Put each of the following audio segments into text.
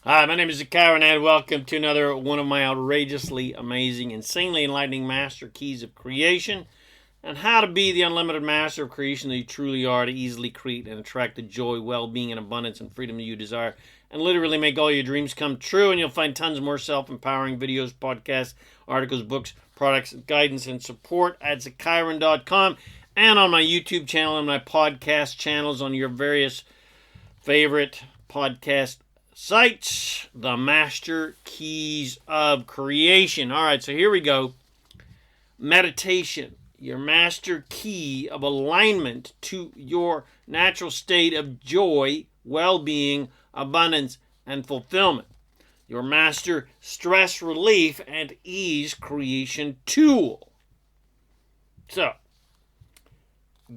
Hi, my name is ZaKaiRan, and welcome to another one of my outrageously amazing, insanely enlightening master keys of creation, and how to be the unlimited master of creation that you truly are, to easily create and attract the joy, well-being, and abundance and freedom that you desire, and literally make all your dreams come true. And you'll find tons more self-empowering videos, podcasts, articles, books, products, guidance, and support at ZaKaiRan.com, and on my YouTube channel and my podcast channels on your various favorite podcast sites, the master keys of creation. All right, so here we go. Meditation, your master key of alignment to your natural state of joy, well-being, abundance, and fulfillment. Your master stress relief and ease creation tool. So,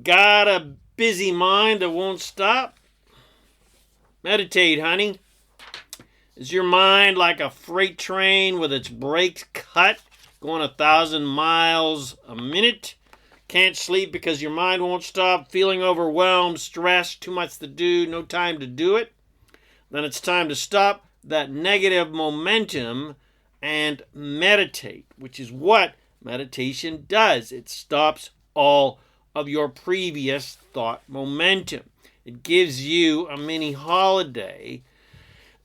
got a busy mind that won't stop? Meditate, honey. Is your mind like a freight train with its brakes cut, going 1,000 miles a minute? Can't sleep because your mind won't stop, feeling overwhelmed, stressed, too much to do, no time to do it? Then it's time to stop that negative momentum and meditate, which is what meditation does. It stops all of your previous thought momentum. It gives you a mini holiday.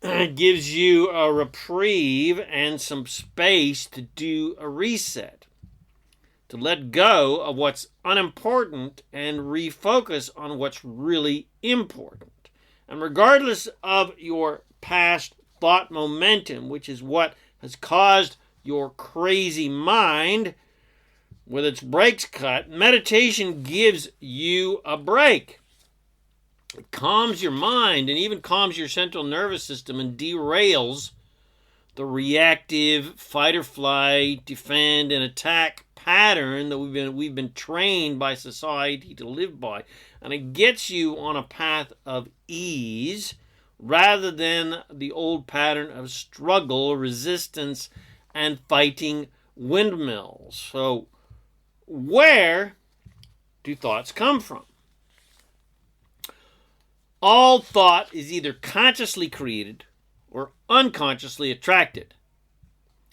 It gives you a reprieve and some space to do a reset, to let go of what's unimportant and refocus on what's really important. And regardless of your past thought momentum, which is what has caused your crazy mind with its brakes cut, meditation gives you a break. It calms your mind and even calms your central nervous system and derails the reactive fight or flight, defend and attack pattern that we've been trained by society to live by. And it gets you on a path of ease rather than the old pattern of struggle, resistance, and fighting windmills. So, where do thoughts come from? All thought is either consciously created or unconsciously attracted.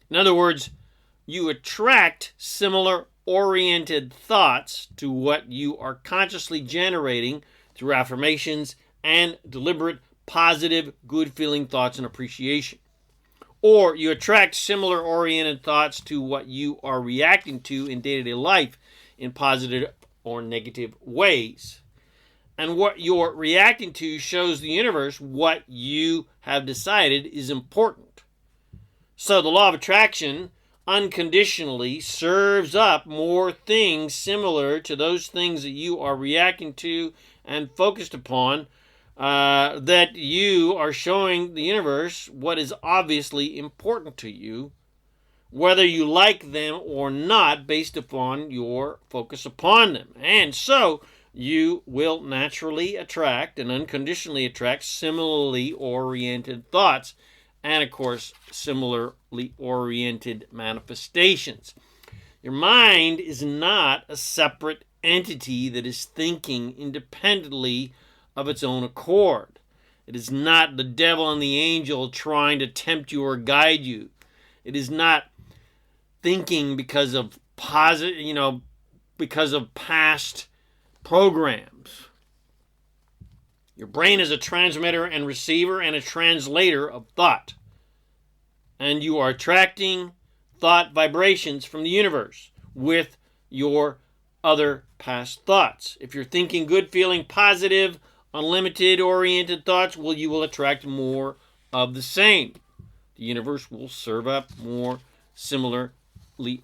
In other words, you attract similar oriented thoughts to what you are consciously generating through affirmations and deliberate, positive, good-feeling thoughts and appreciation. Or you attract similar oriented thoughts to what you are reacting to in day-to-day life in positive or negative ways. And what you're reacting to shows the universe what you have decided is important. So the law of attraction unconditionally serves up more things similar to those things that you are reacting to and focused upon, that you are showing the universe what is obviously important to you, whether you like them or not, based upon your focus upon them. And so you will naturally attract and unconditionally attract similarly oriented thoughts and, of course, similarly oriented manifestations. Your mind is not a separate entity that is thinking independently of its own accord. It is not the devil and the angel trying to tempt you or guide you. It is not thinking because of because of past programs. Your brain is a transmitter and receiver and a translator of thought. And you are attracting thought vibrations from the universe with your other past thoughts. If you're thinking good, feeling positive, unlimited, oriented thoughts, well, you will attract more of the same. The universe will serve up more similarly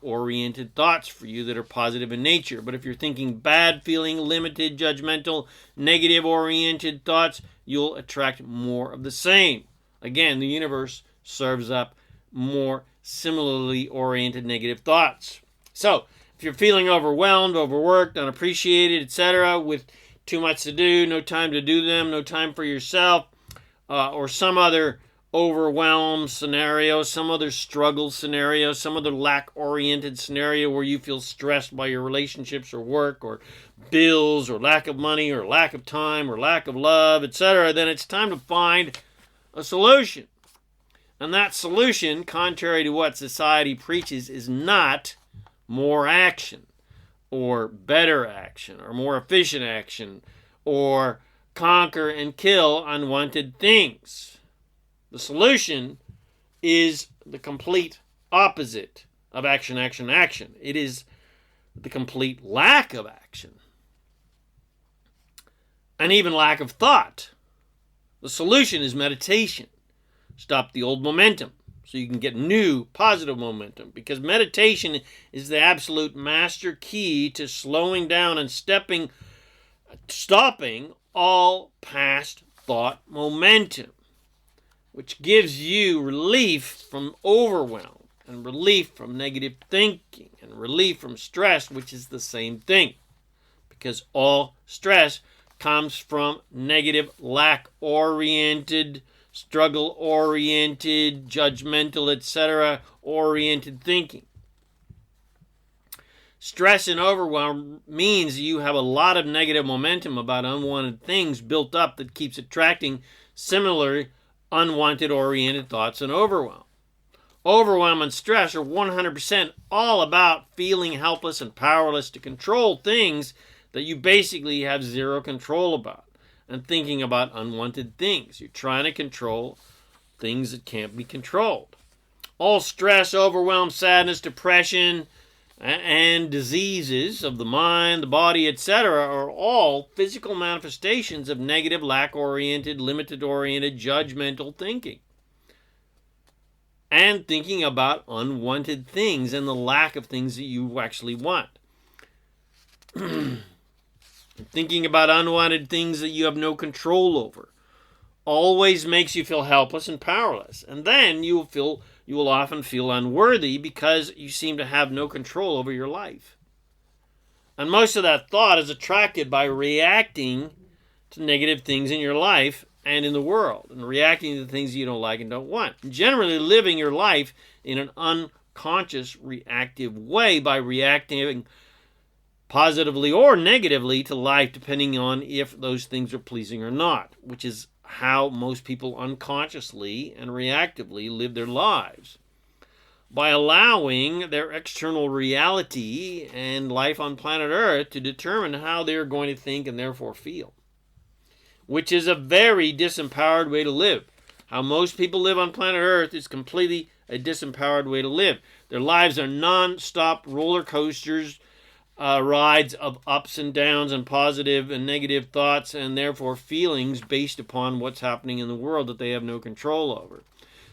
oriented thoughts for you that are positive in nature. But if you're thinking bad feeling, limited, judgmental, negative oriented thoughts, you'll attract more of the same. Again, the universe serves up more similarly oriented negative thoughts. So, if you're feeling overwhelmed, overworked, unappreciated, etc., with too much to do, no time to do them, no time for yourself, or some other overwhelmed scenario, some other struggle scenario, some other lack-oriented scenario where you feel stressed by your relationships or work or bills or lack of money or lack of time or lack of love, etc., then it's time to find a solution. And that solution, contrary to what society preaches, is not more action or better action or more efficient action or conquer and kill unwanted things. The solution is the complete opposite of action, action, action. It is the complete lack of action and even lack of thought. The solution is meditation. Stop the old momentum so you can get new positive momentum, because meditation is the absolute master key to slowing down and stopping all past thought momentum, which gives you relief from overwhelm and relief from negative thinking and relief from stress, which is the same thing, because all stress comes from negative, lack-oriented, struggle-oriented, judgmental, etc. oriented thinking. Stress and overwhelm means you have a lot of negative momentum about unwanted things built up that keeps attracting similar unwanted oriented thoughts and overwhelm. Overwhelm and stress are 100% all about feeling helpless and powerless to control things that you basically have zero control about, and thinking about unwanted things. You're trying to control things that can't be controlled. All stress, overwhelm, sadness, depression, and diseases of the mind, the body, etc. are all physical manifestations of negative, lack-oriented, limited-oriented, judgmental thinking. And thinking about unwanted things and the lack of things that you actually want. Thinking about unwanted things that you have no control over always makes you feel helpless and powerless. And then you will often feel unworthy because you seem to have no control over your life. And most of that thought is attracted by reacting to negative things in your life and in the world, and reacting to the things you don't like and don't want. Generally living your life in an unconscious, reactive way by reacting positively or negatively to life, depending on if those things are pleasing or not, which is how most people unconsciously and reactively live their lives. By allowing their external reality and life on planet Earth to determine how they're going to think and therefore feel, which is a very disempowered way to live. How most people live on planet Earth is completely a disempowered way to live. Their lives are non-stop roller coasters, rides of ups and downs and positive and negative thoughts and therefore feelings based upon what's happening in the world that they have no control over.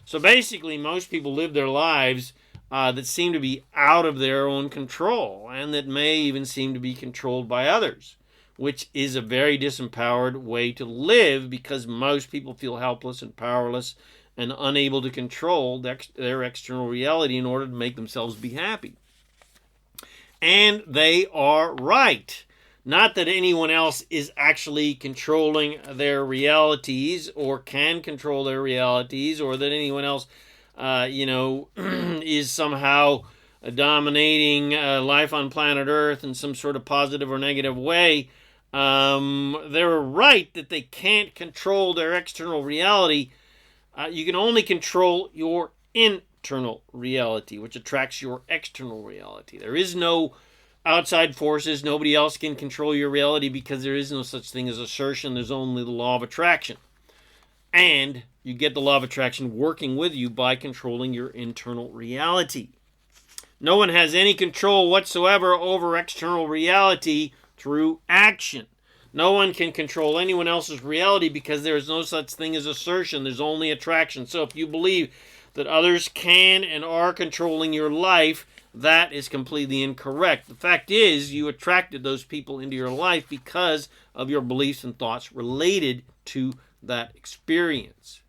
So basically, most people live their lives that seem to be out of their own control and that may even seem to be controlled by others, which is a very disempowered way to live because most people feel helpless and powerless and unable to control their external reality in order to make themselves be happy. And they are right. Not that anyone else is actually controlling their realities or can control their realities, or that anyone else, is somehow dominating life on planet Earth in some sort of positive or negative way. They're right that they can't control their external reality. You can only control your internal reality, which attracts your external reality. There is no outside forces. Nobody else can control your reality because there is no such thing as assertion. There's only the law of attraction. And you get the law of attraction working with you by controlling your internal reality. No one has any control whatsoever over external reality through action. No one can control anyone else's reality because there is no such thing as assertion. There's only attraction. So if you believe that others can and are controlling your life, that is completely incorrect. The fact is, you attracted those people into your life because of your beliefs and thoughts related to that experience.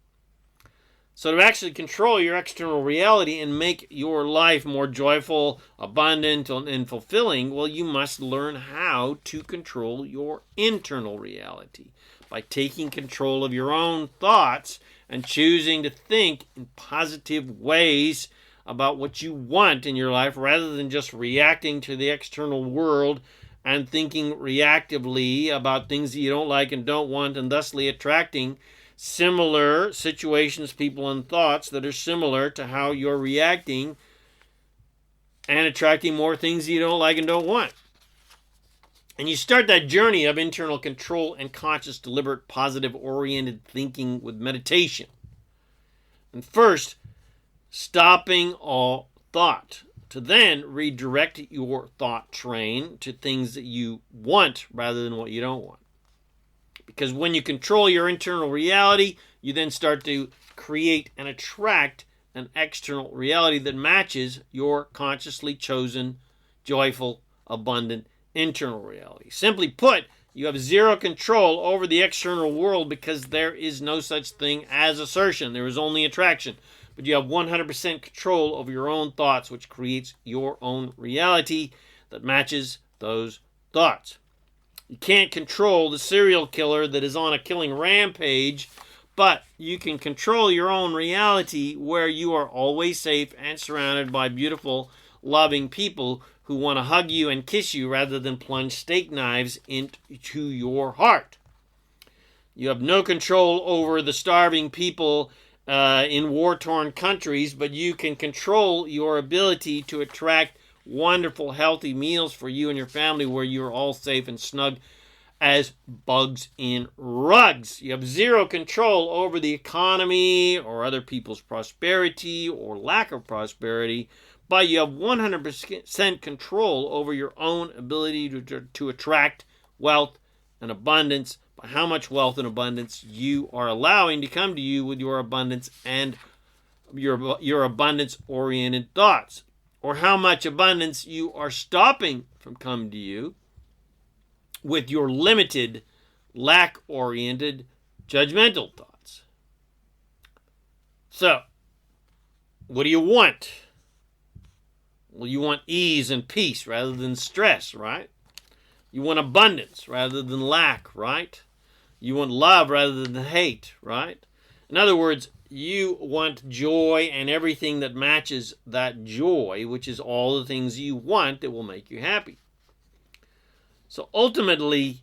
So to actually control your external reality and make your life more joyful, abundant, and fulfilling, well, you must learn how to control your internal reality by taking control of your own thoughts and choosing to think in positive ways about what you want in your life rather than just reacting to the external world and thinking reactively about things that you don't like and don't want, and thusly attracting similar situations, people, and thoughts that are similar to how you're reacting and attracting more things you don't like and don't want. And you start that journey of internal control and conscious, deliberate, positive-oriented thinking with meditation. And first, stopping all thought, to then redirect your thought train to things that you want rather than what you don't want. Because when you control your internal reality, you then start to create and attract an external reality that matches your consciously chosen, joyful, abundant internal reality. Simply put, you have zero control over the external world because there is no such thing as assertion. There is only attraction. But you have 100% control over your own thoughts, which creates your own reality that matches those thoughts. You can't control the serial killer that is on a killing rampage, but you can control your own reality where you are always safe and surrounded by beautiful, loving people who want to hug you and kiss you rather than plunge steak knives into your heart. You have no control over the starving people in war-torn countries, but you can control your ability to attract wonderful, healthy meals for you and your family where you're all safe and snug as bugs in rugs. You have zero control over the economy or other people's prosperity or lack of prosperity, but you have 100% control over your own ability to attract wealth and abundance by how much wealth and abundance you are allowing to come to you with your abundance and your abundance-oriented thoughts, or how much abundance you are stopping from coming to you with your limited, lack-oriented, judgmental thoughts. So, what do you want? Well, you want ease and peace rather than stress, right? You want abundance rather than lack, right? You want love rather than hate, right? In other words, you want joy and everything that matches that joy, which is all the things you want that will make you happy. So ultimately,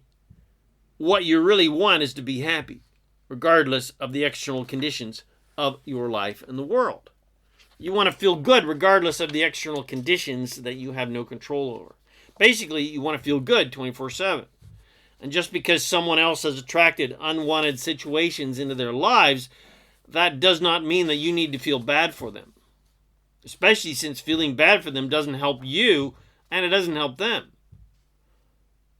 what you really want is to be happy, regardless of the external conditions of your life and the world. You want to feel good regardless of the external conditions that you have no control over. Basically, you want to feel good 24/7. And just because someone else has attracted unwanted situations into their lives, that does not mean that you need to feel bad for them. Especially since feeling bad for them doesn't help you and it doesn't help them.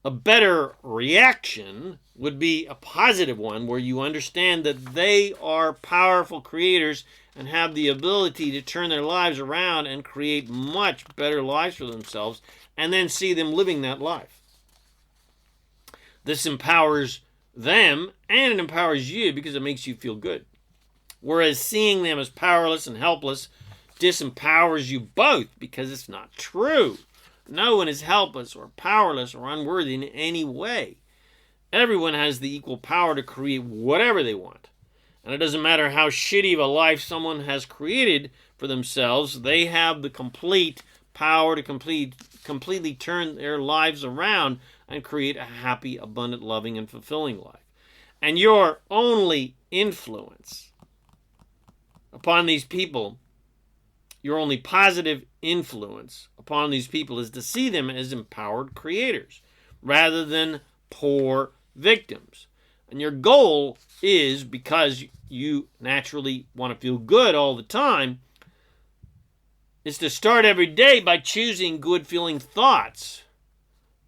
A better reaction would be a positive one where you understand that they are powerful creators and have the ability to turn their lives around and create much better lives for themselves, and then see them living that life. This empowers them and it empowers you because it makes you feel good. Whereas seeing them as powerless and helpless disempowers you both because it's not true. No one is helpless or powerless or unworthy in any way. Everyone has the equal power to create whatever they want. And it doesn't matter how shitty of a life someone has created for themselves, they have the complete power to completely turn their lives around and create a happy, abundant, loving, and fulfilling life. And your only influence upon these people, your only positive influence upon these people is to see them as empowered creators rather than poor victims. And your goal is, because you naturally want to feel good all the time, is to start every day by choosing good-feeling thoughts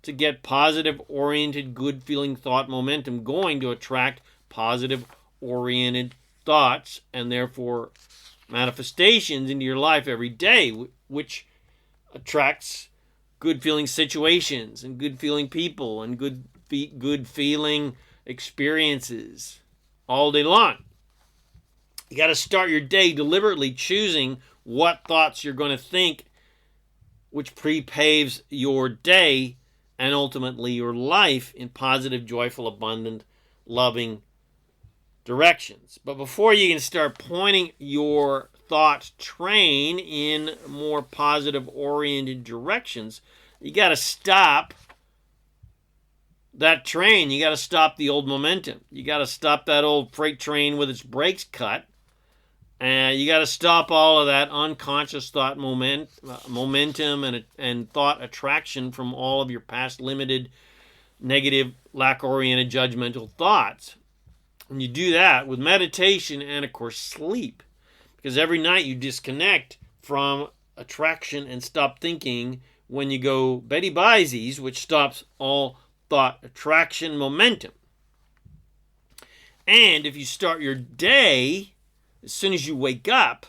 to get positive-oriented, good-feeling thought momentum going to attract positive-oriented thoughts and therefore manifestations into your life every day, which attracts good-feeling situations and good-feeling people and good-feeling experiences all day long. You got to start your day deliberately choosing what thoughts you're going to think, which prepaves your day and ultimately your life in positive, joyful, abundant, loving directions. But before you can start pointing your thought train in more positive oriented directions, you got to stop that train, you got to stop the old momentum. You got to stop that old freight train with its brakes cut. And you got to stop all of that unconscious thought momentum and thought attraction from all of your past limited, negative, lack-oriented, judgmental thoughts. And you do that with meditation and, of course, sleep. Because every night you disconnect from attraction and stop thinking when you go Betty Byzies, which stops all thought attraction momentum. And if you start your day as soon as you wake up,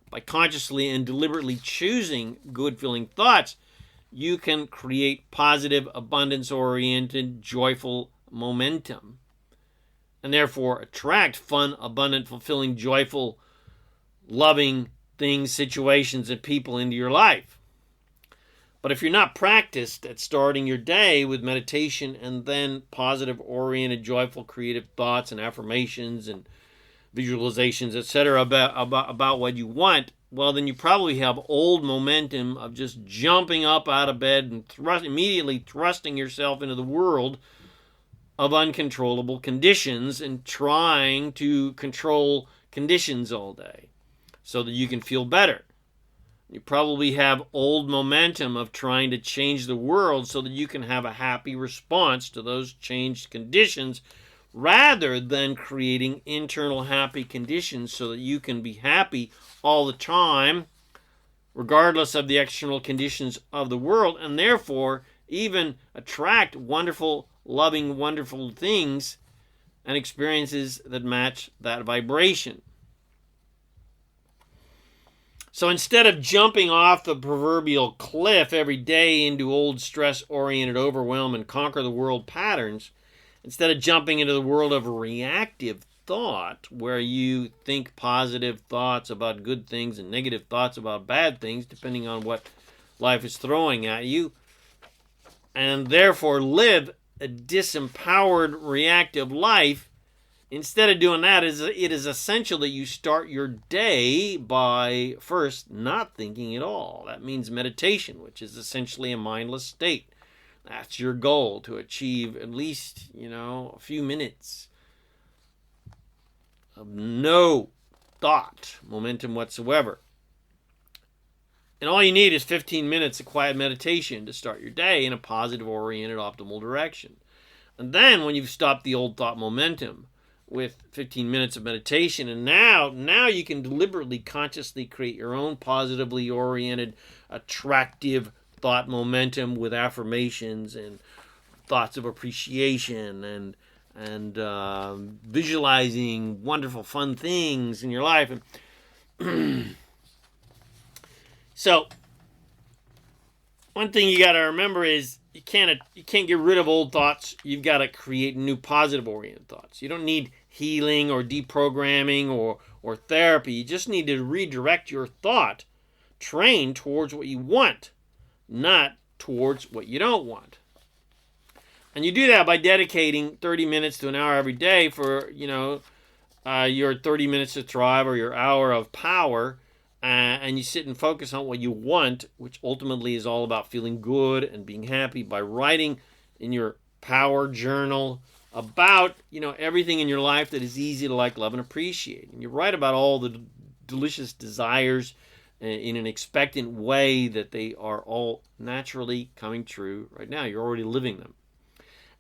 by consciously and deliberately choosing good-feeling thoughts, you can create positive, abundance-oriented, joyful momentum. And therefore attract fun, abundant, fulfilling, joyful, loving things, situations, and people into your life. But if you're not practiced at starting your day with meditation and then positive-oriented, joyful, creative thoughts and affirmations and visualizations, etc., about what you want, well, then you probably have old momentum of just jumping up out of bed and immediately thrusting yourself into the world of uncontrollable conditions and trying to control conditions all day so that you can feel better. You probably have old momentum of trying to change the world so that you can have a happy response to those changed conditions, rather than creating internal happy conditions so that you can be happy all the time, regardless of the external conditions of the world, and therefore even attract wonderful, loving, wonderful things and experiences that match that vibration. So instead of jumping off the proverbial cliff every day into old stress-oriented overwhelm and conquer the world patterns, instead of jumping into the world of reactive thought, where you think positive thoughts about good things and negative thoughts about bad things, depending on what life is throwing at you, and therefore live a disempowered, reactive life, instead of doing that, it is essential that you start your day by first not thinking at all. That means meditation, which is essentially a mindless state. That's your goal, to achieve at least, a few minutes of no thought momentum whatsoever. And all you need is 15 minutes of quiet meditation to start your day in a positive, oriented, optimal direction. And then when you've stopped the old thought momentum with 15 minutes of meditation, and now you can deliberately, consciously create your own positively oriented, attractive thought momentum with affirmations and thoughts of appreciation and visualizing wonderful, fun things in your life. And so, one thing you got to remember is you can't get rid of old thoughts. You've got to create new positive-oriented thoughts. You don't need healing or deprogramming or therapy. You just need to redirect your thought train towards what you want, not towards what you don't want. And you do that by dedicating 30 minutes to an hour every day for, your 30 minutes to thrive or your hour of power. And you sit and focus on what you want, which ultimately is all about feeling good and being happy, by writing in your power journal about, everything in your life that is easy to like, love, and appreciate. And you write about all the delicious desires in an expectant way that they are all naturally coming true right now. You're already living them.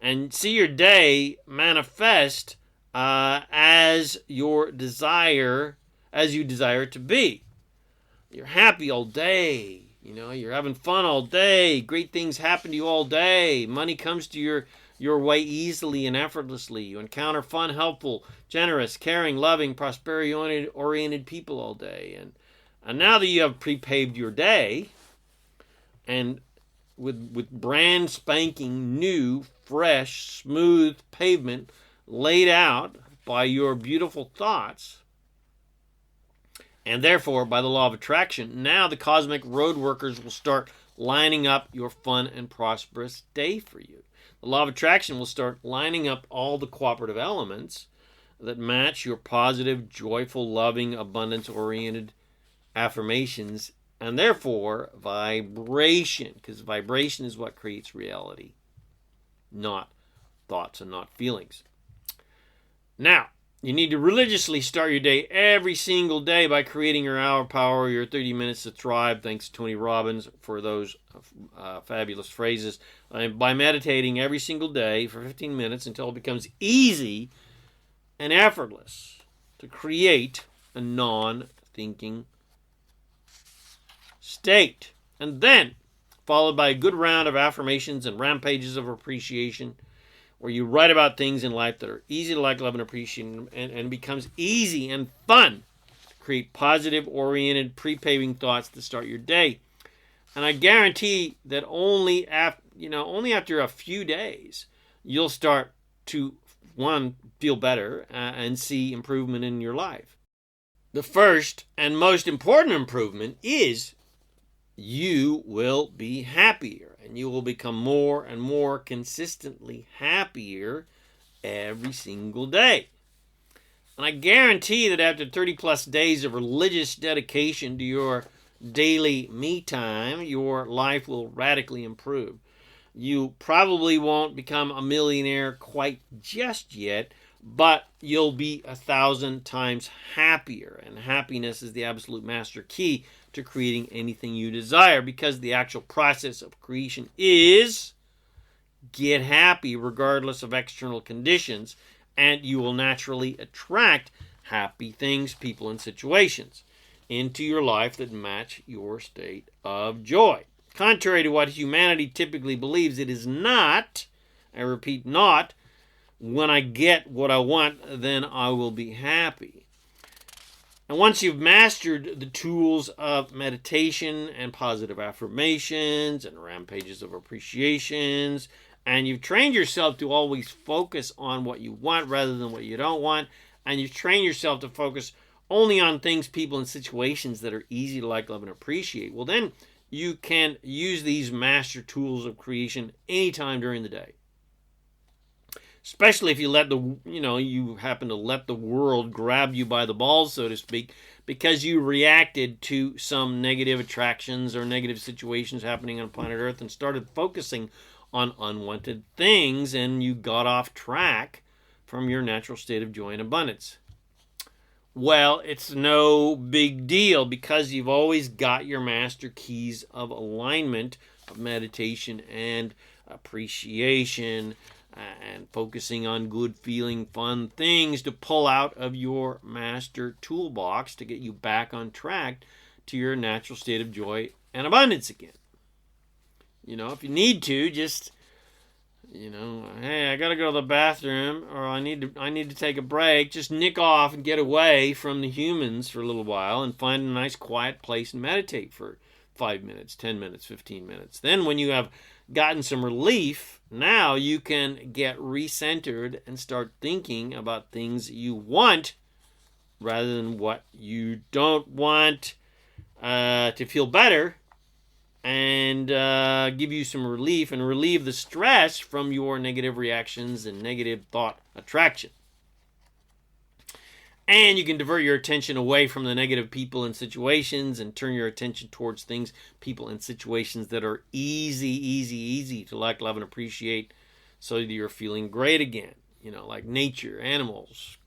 And see your day manifest as you desire it to be. You're happy all day, you're having fun all day, great things happen to you all day, money comes to your way easily and effortlessly, you encounter fun, helpful, generous, caring, loving, prosperity-oriented people all day. And now that you have pre-paved your day, and with brand spanking new, fresh, smooth pavement laid out by your beautiful thoughts, and therefore, by the law of attraction, now the cosmic road workers will start lining up your fun and prosperous day for you. The law of attraction will start lining up all the cooperative elements that match your positive, joyful, loving, abundance-oriented affirmations, and therefore vibration, because vibration is what creates reality, not thoughts and not feelings. Now, you need to religiously start your day every single day by creating your hour power, your 30 minutes to thrive. Thanks to Tony Robbins for those fabulous phrases. By meditating every single day for 15 minutes until it becomes easy and effortless to create a non-thinking state. And then, followed by a good round of affirmations and rampages of appreciation, where you write about things in life that are easy to like, love, and appreciate, and it becomes easy and fun to create positive-oriented, pre-paving thoughts to start your day. And I guarantee that only after a few days, you'll start to, one, feel better and see improvement in your life. The first and most important improvement is you will be happier, and you will become more and more consistently happier every single day. And I guarantee that after 30 plus days of religious dedication to your daily me time, your life will radically improve. You probably won't become a millionaire quite just yet, but you'll be 1,000 times happier. And happiness is the absolute master key to creating anything you desire, because the actual process of creation is get happy regardless of external conditions, and you will naturally attract happy things, people, and situations into your life that match your state of joy. Contrary to what humanity typically believes, it is not, I repeat, not, when I get what I want, then I will be happy. And once you've mastered the tools of meditation and positive affirmations and rampages of appreciations, and you've trained yourself to always focus on what you want rather than what you don't want, and you've trained yourself to focus only on things, people, and situations that are easy to like, love, and appreciate, well, then you can use these master tools of creation anytime during the day. Especially if you you happen to let the world grab you by the balls, so to speak, because you reacted to some negative attractions or negative situations happening on planet Earth and started focusing on unwanted things, and you got off track from your natural state of joy and abundance. Well, it's no big deal, because you've always got your master keys of alignment, of meditation and appreciation, and focusing on good feeling, fun things to pull out of your master toolbox to get you back on track to your natural state of joy and abundance again. If you need to, just, hey, I got to go to the bathroom, or I need to take a break, just nick off and get away from the humans for a little while and find a nice quiet place and meditate for 5 minutes, 10 minutes, 15 minutes. Then when you have gotten some relief, now you can get recentered and start thinking about things you want rather than what you don't want, to feel better and give you some relief and relieve the stress from your negative reactions and negative thought attraction. And you can divert your attention away from the negative people and situations and turn your attention towards things, people, and situations that are easy to like, love, and appreciate, so that you're feeling great again. Like nature, animals,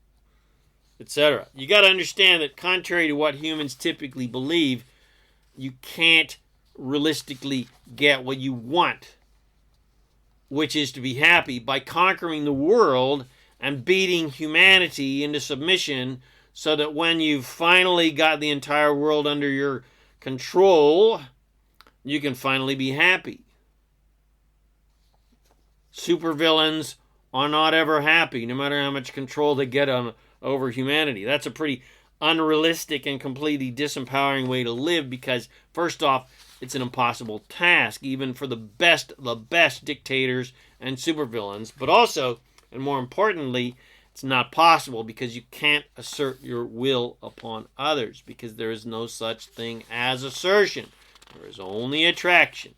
etc. You got to understand that contrary to what humans typically believe, you can't realistically get what you want, which is to be happy, by conquering the world and beating humanity into submission, so that when you've finally got the entire world under your control, you can finally be happy. Supervillains are not ever happy, no matter how much control they get over humanity. That's a pretty unrealistic and completely disempowering way to live, because first off, it's an impossible task, even for the best dictators and supervillains. But also, and more importantly, it's not possible, because you can't assert your will upon others, because there is no such thing as assertion. There is only attraction.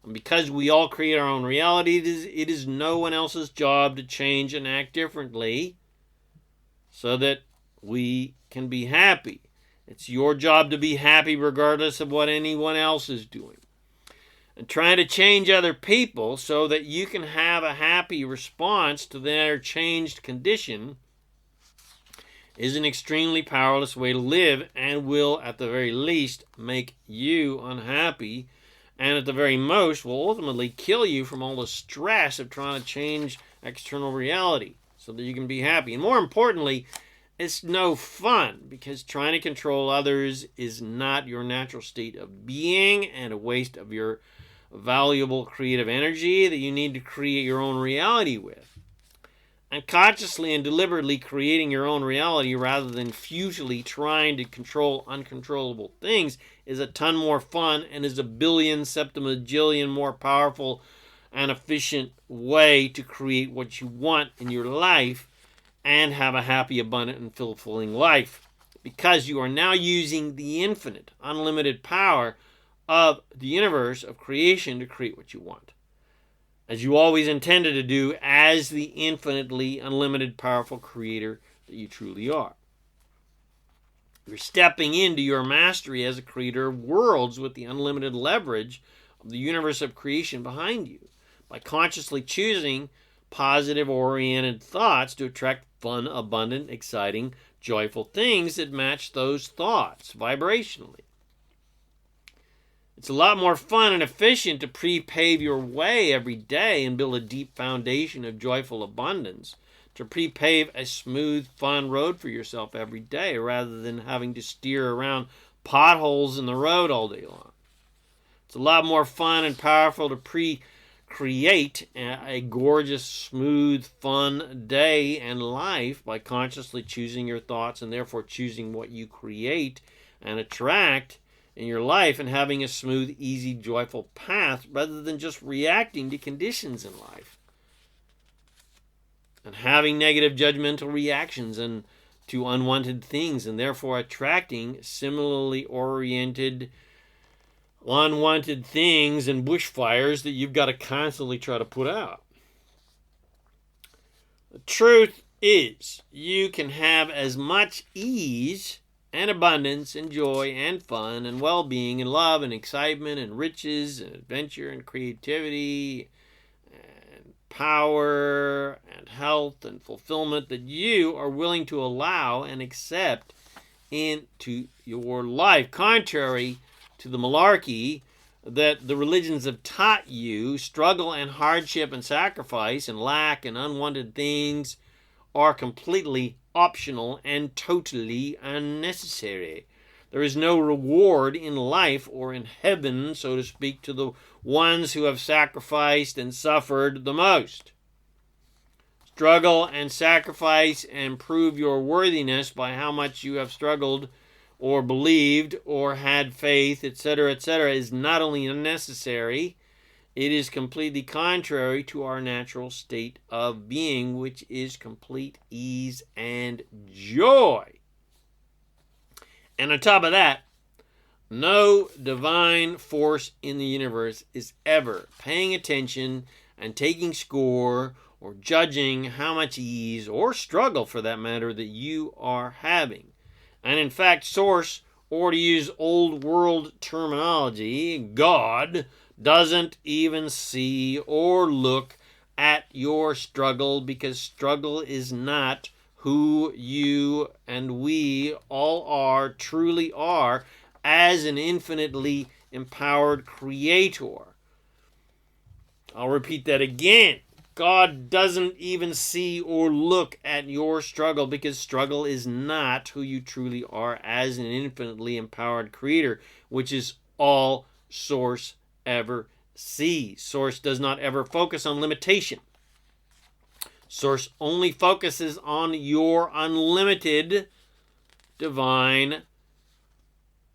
And because we all create our own reality, it is no one else's job to change and act differently so that we can be happy. It's your job to be happy regardless of what anyone else is doing. and trying to change other people so that you can have a happy response to their changed condition is an extremely powerless way to live and will, at the very least, make you unhappy, and at the very most will ultimately kill you from all the stress of trying to change external reality so that you can be happy. And more importantly, it's no fun, because trying to control others is not your natural state of being and a waste of your valuable creative energy that you need to create your own reality with. And consciously and deliberately creating your own reality rather than futilely trying to control uncontrollable things is a ton more fun and is a billion, septimajillion more powerful and efficient way to create what you want in your life and have a happy, abundant, and fulfilling life, because you are now using the infinite, unlimited power of the universe of creation to create what you want, as you always intended to do as the infinitely unlimited powerful creator that you truly are. You're stepping into your mastery as a creator of worlds with the unlimited leverage of the universe of creation behind you by consciously choosing positive-oriented thoughts to attract fun, abundant, exciting, joyful things that match those thoughts vibrationally. It's a lot more fun and efficient to pre-pave your way every day and build a deep foundation of joyful abundance, to pre-pave a smooth, fun road for yourself every day rather than having to steer around potholes in the road all day long. It's a lot more fun and powerful to create a gorgeous, smooth, fun day and life by consciously choosing your thoughts and therefore choosing what you create and attract in your life and having a smooth, easy, joyful path rather than just reacting to conditions in life and having negative judgmental reactions and to unwanted things and therefore attracting similarly oriented unwanted things and bushfires that you've got to constantly try to put out. The truth is, you can have as much ease and abundance and joy and fun and well-being and love and excitement and riches and adventure and creativity and power and health and fulfillment that you are willing to allow and accept into your life, contrary to the malarkey that the religions have taught you. Struggle and hardship and sacrifice and lack and unwanted things are completely optional and totally unnecessary. There is no reward in life or in heaven, so to speak, to the ones who have sacrificed and suffered the most. Struggle and sacrifice and prove your worthiness by how much you have struggled or believed or had faith, etc., is not only unnecessary, it is completely contrary to our natural state of being, which is complete ease and joy. And on top of that, no divine force in the universe is ever paying attention and taking score or judging how much ease or struggle, for that matter, that you are having. And in fact, Source, or to use old world terminology, God, doesn't even see or look at your struggle, because struggle is not who you and we all truly are as an infinitely empowered creator. I'll repeat that again. God doesn't even see or look at your struggle, because struggle is not who you truly are as an infinitely empowered creator, which is all Source ever sees. Source does not ever focus on limitation. Source only focuses on your unlimited divine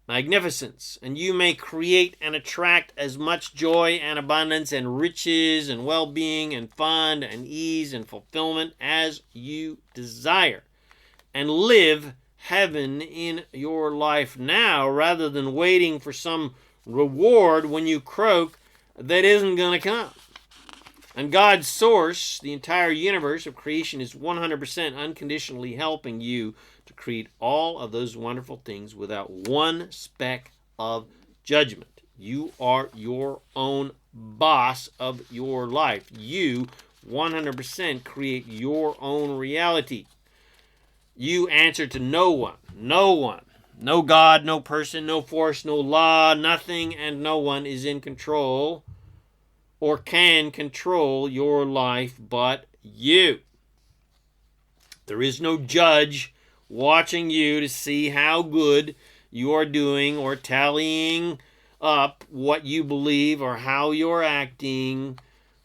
magnificence. And you may create and attract as much joy and abundance and riches and well-being and fun and ease and fulfillment as you desire, and live heaven in your life now rather than waiting for some reward when you croak that isn't going to come. And God's Source, the entire universe of creation, is 100% unconditionally helping you to create all of those wonderful things without one speck of judgment. You are your own boss of your life. You 100% create your own reality. You answer to no one. No one. No God, no person, no force, no law, nothing, and no one is in control or can control your life but you. There is no judge watching you to see how good you are doing or tallying up what you believe or how you're acting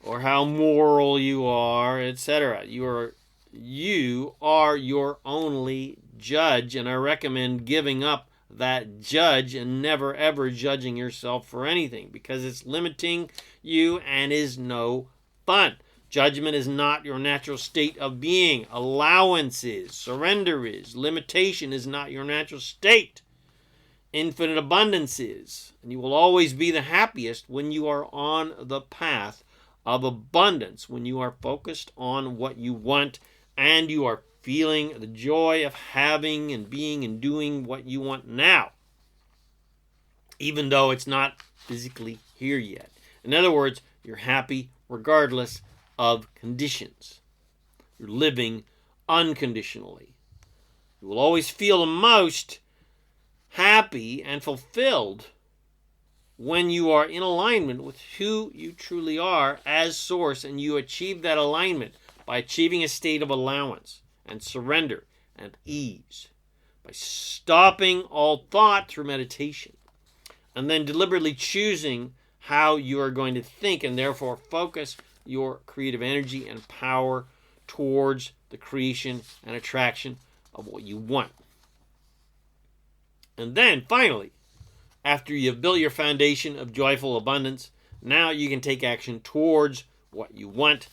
or how moral you are, etc. You are your only judge, and I recommend giving up that judge and never ever judging yourself for anything, because it's limiting you and is no fun. Judgment is not your natural state of being. Allowance is. Surrender is. Limitation is not your natural state. Infinite abundance is. And you will always be the happiest when you are on the path of abundance, when you are focused on what you want and you are feeling the joy of having and being and doing what you want now, even though it's not physically here yet. In other words, you're happy regardless of conditions. You're living unconditionally. You will always feel the most happy and fulfilled when you are in alignment with who you truly are as source, and you achieve that alignment by achieving a state of allowance and surrender and ease, by stopping all thought through meditation, and then deliberately choosing how you are going to think, and therefore focus your creative energy and power towards the creation and attraction of what you want. And then finally, after you've built your foundation of joyful abundance, now you can take action towards what you want,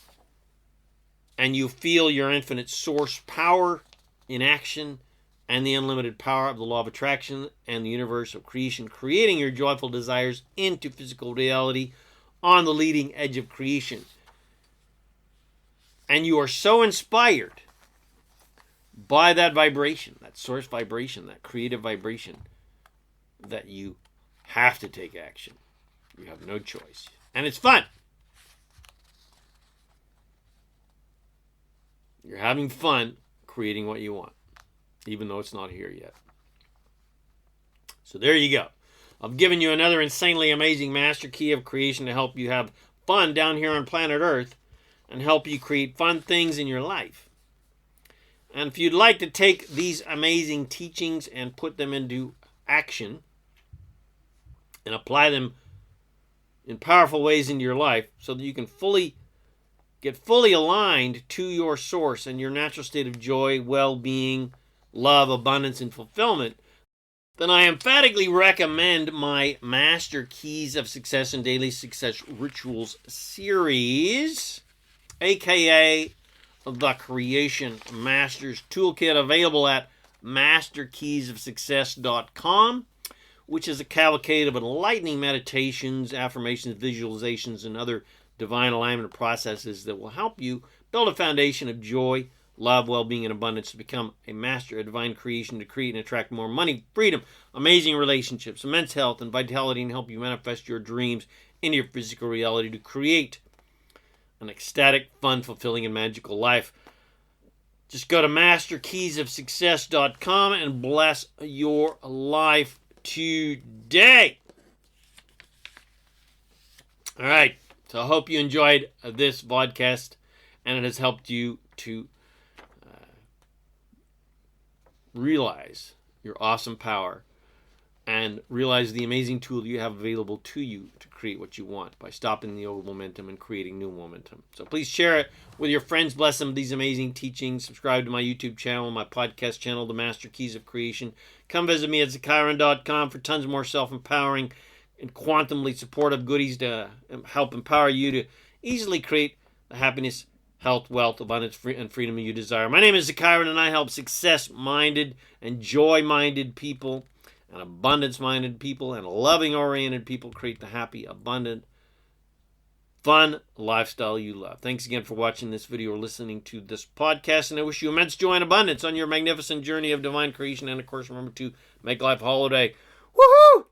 and you feel your infinite source power in action and the unlimited power of the law of attraction and the universe of creation, creating your joyful desires into physical reality on the leading edge of creation. And you are so inspired by that vibration, that source vibration, that creative vibration, that you have to take action. You have no choice. And it's fun. You're having fun creating what you want, even though it's not here yet. So there you go. I've given you another insanely amazing master key of creation to help you have fun down here on planet Earth and help you create fun things in your life. And if you'd like to take these amazing teachings and put them into action and apply them in powerful ways into your life so that you can get fully aligned to your source and your natural state of joy, well-being, love, abundance, and fulfillment, then I emphatically recommend my Master Keys of Success and Daily Success Rituals series, aka the Creation Masters Toolkit, available at masterkeysofsuccess.com, which is a cavalcade of enlightening meditations, affirmations, visualizations, and other divine alignment processes that will help you build a foundation of joy, love, well-being, and abundance to become a master of divine creation, to create and attract more money, freedom, amazing relationships, immense health, and vitality, and help you manifest your dreams into your physical reality to create an ecstatic, fun, fulfilling, and magical life. Just go to masterkeysofsuccess.com and bless your life today. All right. So I hope you enjoyed this podcast and it has helped you to realize your awesome power and realize the amazing tool you have available to you to create what you want by stopping the old momentum and creating new momentum. So please share it with your friends. Bless them with these amazing teachings. Subscribe to my YouTube channel, my podcast channel, The Master Keys of Creation. Come visit me at ZaKaiRan.com for tons more self-empowering and quantumly supportive goodies to help empower you to easily create the happiness, health, wealth, abundance, and freedom you desire. My name is ZaKaiRan, and I help success-minded and joy-minded people and abundance-minded people and loving-oriented people create the happy, abundant, fun lifestyle you love. Thanks again for watching this video or listening to this podcast, and I wish you immense joy and abundance on your magnificent journey of divine creation. And, of course, remember to make life a holiday. Woohoo!